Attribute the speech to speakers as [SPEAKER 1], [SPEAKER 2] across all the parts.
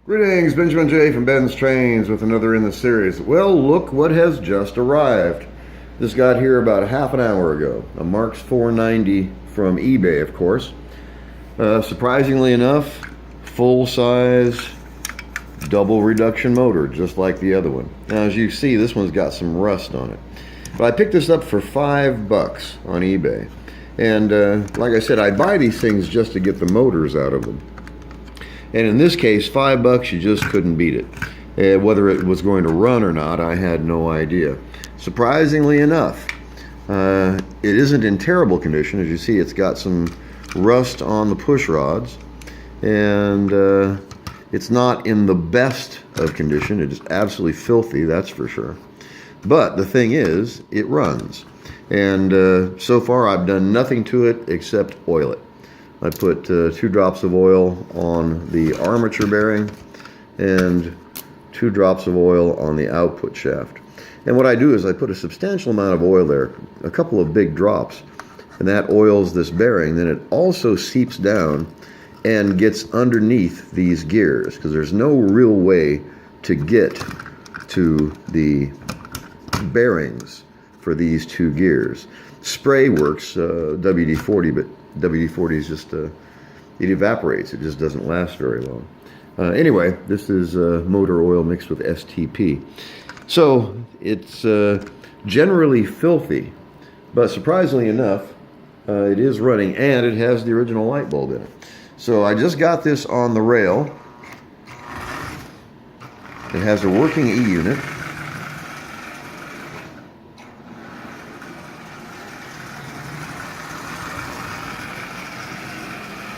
[SPEAKER 1] Greetings, Benjamin J. from BENZTRAINZ with another in the series. Well, look what has just arrived. This got here about half an hour ago. A Marx 490 from eBay, of course. Surprisingly enough, full-size double reduction motor, just like the other one. Now, as you see, this one's got some rust on it. But I picked this up for $5 on eBay. And like I said, I buy these things just to get the motors out of them. And in this case, $5, you just couldn't beat it. Whether it was going to run or not, I had no idea. Surprisingly enough, it isn't in terrible condition. As you see, it's got some rust on the push rods, and it's not in the best of condition. It is absolutely filthy, that's for sure. But the thing is, it runs. And so far, I've done nothing to it except oil it. I put 2 drops of oil on the armature bearing and 2 drops of oil on the output shaft. And what I do is I put a substantial amount of oil there, a couple of big drops, and that oils this bearing. Then it also seeps down and gets underneath these gears, because there's no real way to get to the bearings for these 2 gears. Spray works, WD-40, but WD-40 is just, it evaporates. It just doesn't last very long. Anyway, this is motor oil mixed with STP. So it's generally filthy, but surprisingly enough, it is running, and it has the original light bulb in it. So I just got this on the rail. It has a working E-unit.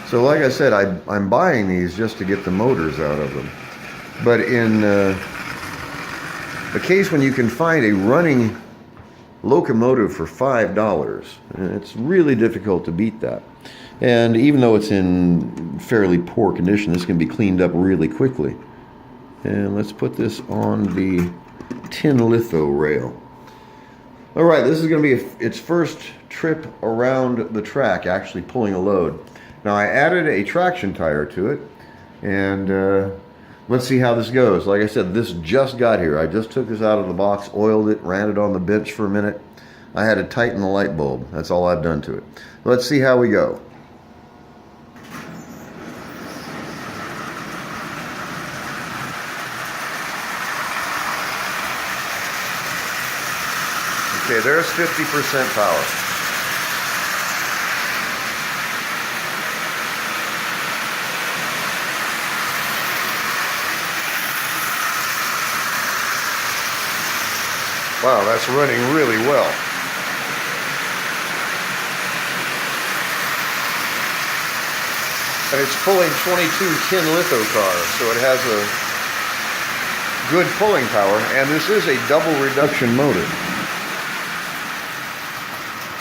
[SPEAKER 1] So like I said, I'm buying these just to get the motors out of them. But in a case when you can find a running locomotive for $5, it's really difficult to beat that. And even though it's in fairly poor condition, this can be cleaned up really quickly. And let's put this on the tin litho rail. All right, this is going to be its first trip around the track, actually pulling a load. Now, I added a traction tire to it, and let's see how this goes. Like I said, this just got here. I just took this out of the box, oiled it, ran it on the bench for a minute. I had to tighten the light bulb. That's all I've done to it. Let's see how we go. Okay, there's 50% power. Wow, that's running really well. And it's pulling 22 tin litho cars, so it has a good pulling power, and this is a double reduction motor.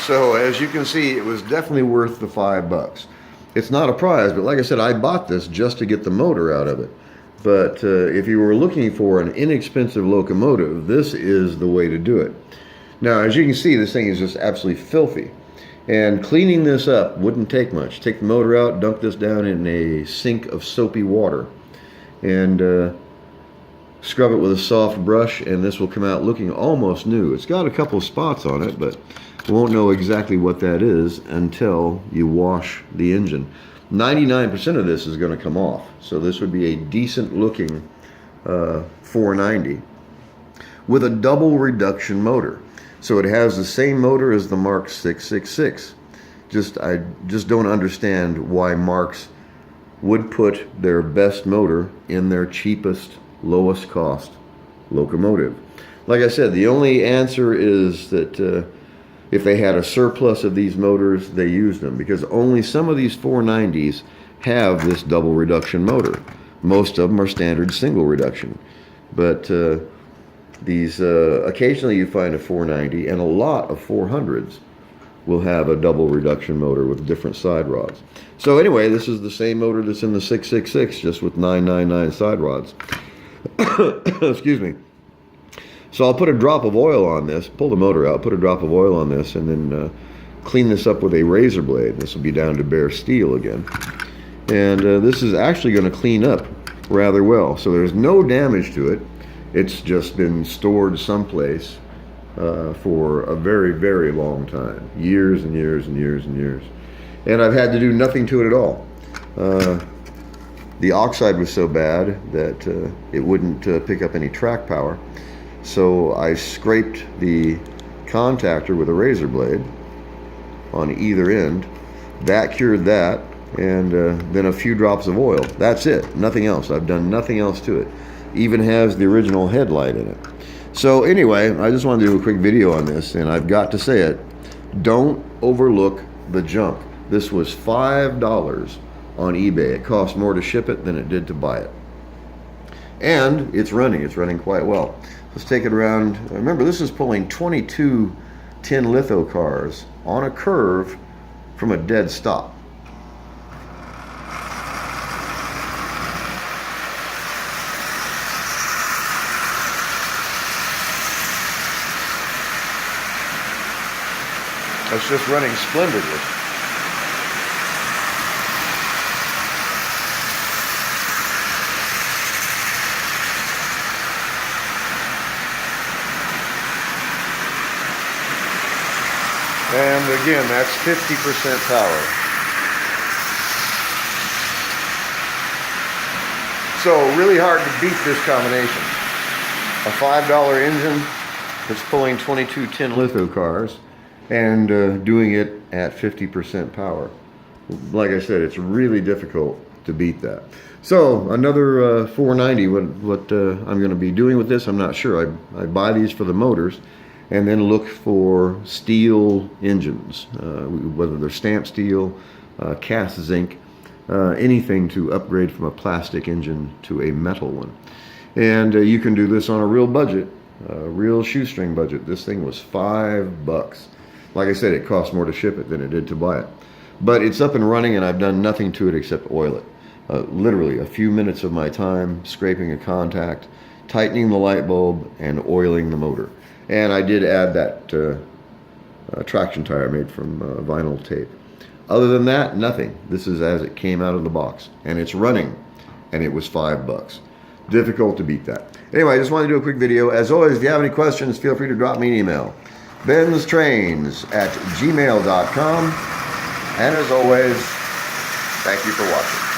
[SPEAKER 1] So as you can see, it was definitely worth the $5. It's not a prize, but like I said, I bought this just to get the motor out of it. But if you were looking for an inexpensive locomotive, this is the way to do it. Now, as you can see, this thing is just absolutely filthy. And cleaning this up wouldn't take much. Take the motor out, dunk this down in a sink of soapy water, and scrub it with a soft brush, and this will come out looking almost new. It's got a couple of spots on it, but you won't know exactly what that is until you wash the engine. 99% of this is going to come off, so this would be a decent looking 490 with a double reduction motor. So it has the same motor as the Marx 666. I just don't understand why Marx would put their best motor in their cheapest, lowest cost locomotive. Like I said, the only answer is that if they had a surplus of these motors, they used them, because only some of these 490s have this double reduction motor. Most of them are standard single reduction. But these occasionally you find a 490, and a lot of 400s will have a double reduction motor with different side rods. So anyway, this is the same motor that's in the 666, just with 999 side rods. Excuse me. So I'll put a drop of oil on this, pull the motor out, put a drop of oil on this, and then clean this up with a razor blade. This will be down to bare steel again. And this is actually going to clean up rather well. So there's no damage to it. It's just been stored someplace for a very, very long time. Years and years and years and years. And I've had to do nothing to it at all. The oxide was so bad that it wouldn't pick up any track power. So I scraped the contactor with a razor blade on either end. That cured that, and then a few drops of oil. That's it, nothing else. I've done nothing else to it. Even has the original headlight in it. So anyway, I just wanted to do a quick video on this, and I've got to say it. Don't overlook the junk. This was $5 on eBay. It cost more to ship it than it did to buy it. And it's running quite well. Let's take it around. Remember, this is pulling 22 tin litho cars on a curve from a dead stop. It's just running splendidly. And again, that's 50% power. So really hard to beat this combination. A $5 engine that's pulling 22 tin litho cars and doing it at 50% power. Like I said, it's really difficult to beat that. So another $4.90. What I'm going to be doing with this, I'm not sure. I buy these for the motors, and then look for steel engines, whether they're stamped steel, cast zinc, anything to upgrade from a plastic engine to a metal one. And you can do this on a real budget, a real shoestring budget. This thing was $5. Like I said, it cost more to ship it than it did to buy it. But it's up and running, and I've done nothing to it except oil it. Literally a few minutes of my time scraping a contact, tightening the light bulb, and oiling the motor. And I did add that traction tire made from vinyl tape. Other than that, nothing. This is as it came out of the box. And it's running. And it was $5. Difficult to beat that. Anyway, I just wanted to do a quick video. As always, if you have any questions, feel free to drop me an email. BENZTRAINZ@gmail.com. And as always, thank you for watching.